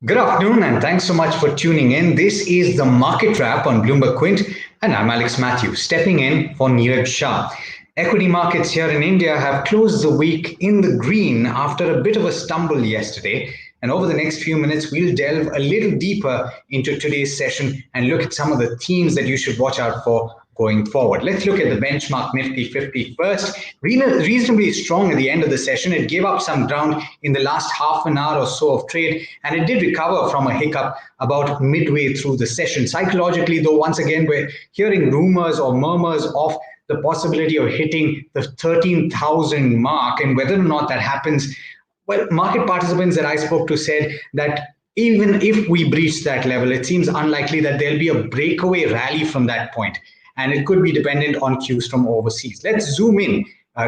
Good afternoon, and thanks so much for tuning in. This is the Market Wrap on BloombergQuint, and I'm Mathew, stepping in for Neeraj Shah. Equity markets here in India have closed the week in the green after a bit of a stumble yesterday. And over the next few minutes, we'll delve a little deeper into today's session and look at some of the themes that you should watch out for going forward. Let's look at the benchmark Nifty 50 first. Reasonably strong at the end of the session. It gave up some ground in the last half an hour or so of trade, and it did recover from a hiccup about midway through the session. Psychologically, though, once again, we're hearing rumors or murmurs of the possibility of hitting the 13,000 mark, and whether or not that happens, well, market participants that I spoke to said that even if we breach that level, it seems unlikely that there'll be a breakaway rally from that point. And it could be dependent on cues from overseas. Let's zoom in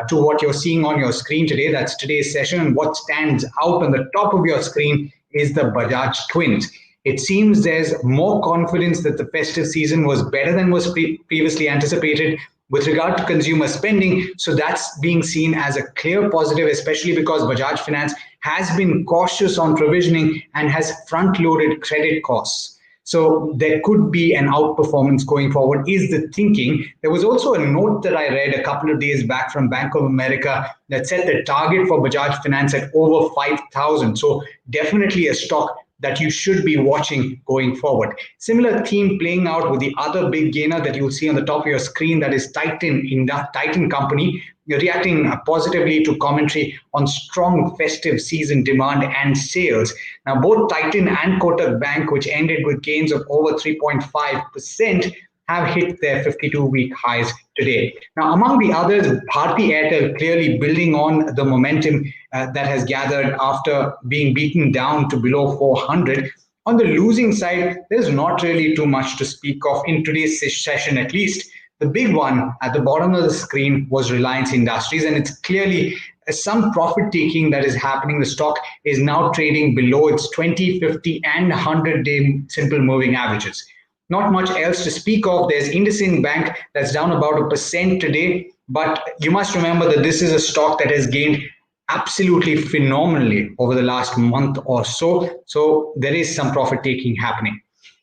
to what you're seeing on your screen today. That's today's session. And what stands out on the top of your screen is the BloombergQuint. It seems there's more confidence that the festive season was better than was previously anticipated with regard to consumer spending. So that's being seen as a clear positive, especially because Bajaj Finance has been cautious on provisioning and has front-loaded credit costs. So there could be an outperformance going forward, is the thinking. There was also a note that I read a couple of days back from Bank of America that set the target for Bajaj Finance at over 5,000. So definitely a stock that you should be watching going forward. Similar theme playing out with the other big gainer that you'll see on the top of your screen, that is Titan Company. You're reacting positively to commentary on strong festive season demand and sales. Now, both Titan and Kotak Bank, which ended with gains of over 3.5%, have hit their 52-week highs today. Now, among the others, Bharti Airtel clearly building on the momentum that has gathered after being beaten down to below 400. On the losing side, there's not really too much to speak of in today's session, at least. The big one at the bottom of the screen was Reliance Industries, and it's clearly some profit taking that is happening. The stock is now trading below its 20, 50, and 100-day simple moving averages. Not much else to speak of. There's IndusInd Bank that's down about 1% today, but you must remember that this is a stock that has gained absolutely phenomenally over the last month or so. So there is some profit taking happening.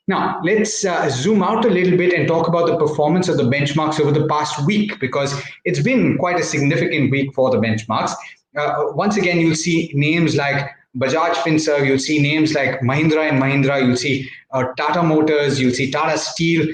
Now, let's zoom out a little bit and talk about the performance of the benchmarks over the past week, because it's been quite a significant week for the benchmarks. Once again, you'll see names like Bajaj Finserv, you'll see names like Mahindra and Mahindra, you'll see Tata Motors, you'll see Tata Steel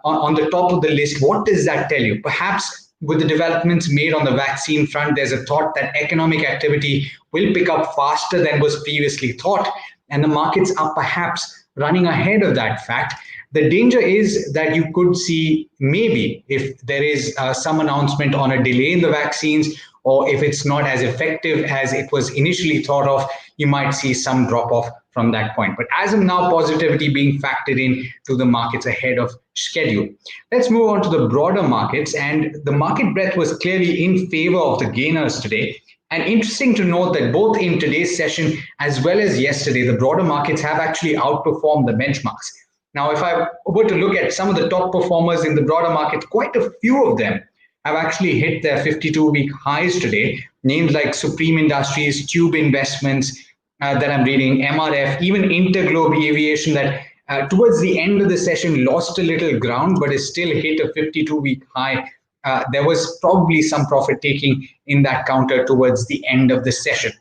on the top of the list. What does that tell you? Perhaps with the developments made on the vaccine front, there's a thought that economic activity will pick up faster than was previously thought, and the markets are perhaps running ahead of that fact. The danger is that you could see, maybe if there is some announcement on a delay in the vaccines, or if it's not as effective as it was initially thought of, you might see some drop off from that point. But as of now, positivity being factored in to the markets ahead of schedule. Let's move on to the broader markets, and the market breadth was clearly in favor of the gainers today. And interesting to note that both in today's session as well as yesterday, the broader markets have actually outperformed the benchmarks. Now, if I were to look at some of the top performers in the broader market, quite a few of them have actually hit their 52-week highs today. Names like Supreme Industries, Tube Investments that I'm reading, MRF, even Interglobe Aviation that towards the end of the session lost a little ground, but is still hit a 52-week high. There was probably some profit taking in that counter towards the end of the session.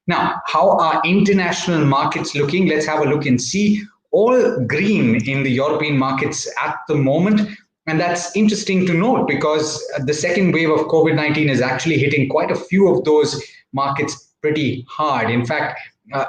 Now, how are international markets looking? Let's have a look and see. All green in the European markets at the moment. And that's interesting to note because the second wave of COVID-19 is actually hitting quite a few of those markets pretty hard. In fact,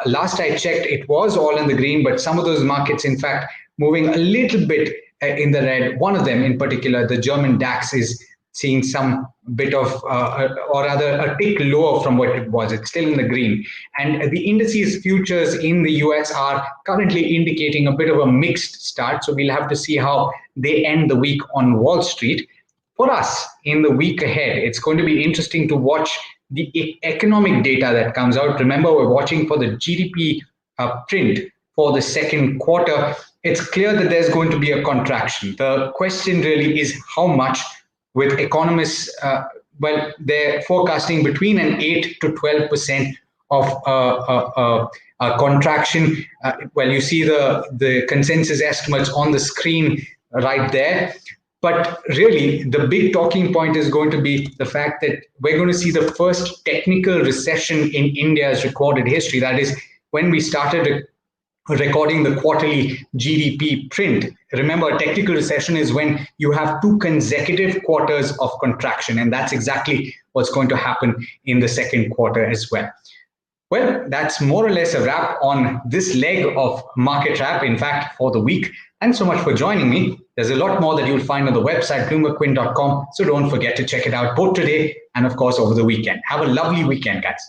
last I checked, it was all in the green, but some of those markets, in fact, moving a little bit in the red. One of them in particular, the German DAX, is seeing some bit of, or rather a tick lower from what it was. It's still in the green. And the indices futures in the US are currently indicating a bit of a mixed start. So we'll have to see how they end the week on Wall Street. For us, in the week ahead, it's going to be interesting to watch the economic data that comes out. Remember, we're watching for the GDP print for the second quarter. It's clear that there's going to be a contraction. The question really is how much, with economists, they're forecasting between an 8 to 12% of a contraction. Well, you see the consensus estimates on the screen right there. But really, the big talking point is going to be the fact that we're going to see the first technical recession in India's recorded history. That is, when we started recording the quarterly GDP print. Remember, a technical recession is when you have 2 consecutive quarters of contraction, and that's exactly what's going to happen in the second quarter as well. Well, that's more or less a wrap on this leg of Market Wrap, in fact, for the week. Thanks so much for joining me. There's a lot more that you'll find on the website, BloombergQuint.com, so don't forget to check it out both today and, of course, over the weekend. Have a lovely weekend, guys.